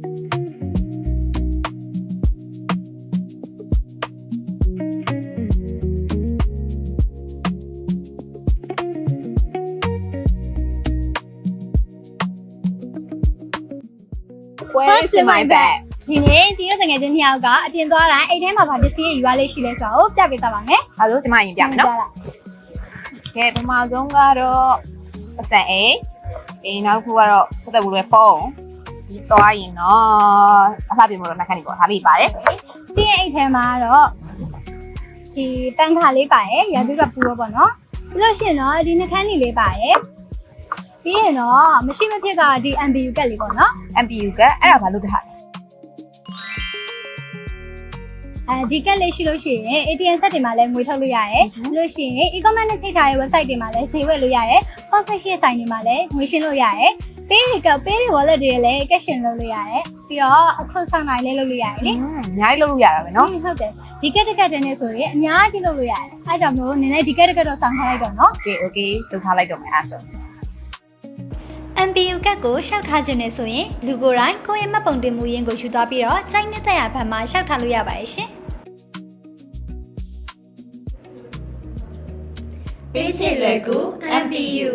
What's in my bag? ဒီနေ့ဒီရက်တကယ်ချင်းနှစ်ယောက်ကအပြင်သွားတိုင်းအိမ်ထဲမှာဗာပစ္စည်းယူရလေးရှိလဲဆိုတော့ပြပေးသွားပါမယ်။ ဒါဆိုကျမရင်ပြမယ်နော်။ကဲပထမဆုံးကတော့ပတ်စံအိမ်။နောက်တစ်ခုကတော့ပတ်သက်ဘူးလေဖုန်း။ဒီသွားရင်တော့အလှပြင်မလို့နှက်ခမ်းနေပေါ့ဒါလေးပါတယ်။ ဒီအိမ်ထဲမှာတော့ဒီတန်ခါလေးပါတယ်။ရာသီကပူတော့ပေါ့နော်။ပြီးလို့ရှိရင်တော့ဒီနှက်ခမ်းနေလေးပါတယ်။ပြီးရင်တော့မရှိမဖြစ်ကဒီ MPU ကက်လေးပေါ့နော် MPU ကအဲ့ဒါဘာလို့တဟာလဲဒီကက်လေးရှိလို့ရှိရင် ATM ဆက်တွေမှာလည်းငွေထုတ်လို့ရတယ်ပြီးလို့ရှိရင် e-commerce နဲ့ချိတ်ထားတဲ့ website တွေမှာလည်းဈေးဝယ်လို့ရတယ် post ရှိဆိုင်တွေမှာလည်းငွေရှင်းလို့ရတယ်ပေးတွေ wallet တွေလည်း cash in လုပ်လို့ရတယ်ပြီးတော့အခုဆောင်နိုင်လည်းလုပ်လို့ရတယ်လေအများကြီးလုပ်လို့ရတာပဲเนาะဟုတ်တယ်ဒီကက်တက်တဲ့နဲ့ဆိုရင်အများကြီးလုပ်လို့ရတယ်အဲကြောင့်မို့နည်းနည်းဒီကက်တော့ဆောင်ထားလိုက်တော့เนาะ okay လုပ်ထားလိုက်တော့မယ်အဲ့ဆိုMPU ကတ်ကိုရှောက်ထားခြင်းနဲ့ဆိုရင်လူကိုယ်တိုင်ကိုယ့်ရဲ့မှတ်ပုံတင်မှုရင်းကိုယူသွားပြီးတော့စိုင်းနေတဲ့ဘက်မှာရှောက်ထားလို့ရပါတယ်ရှင်ပေးချင်လွယ်ကူ MPU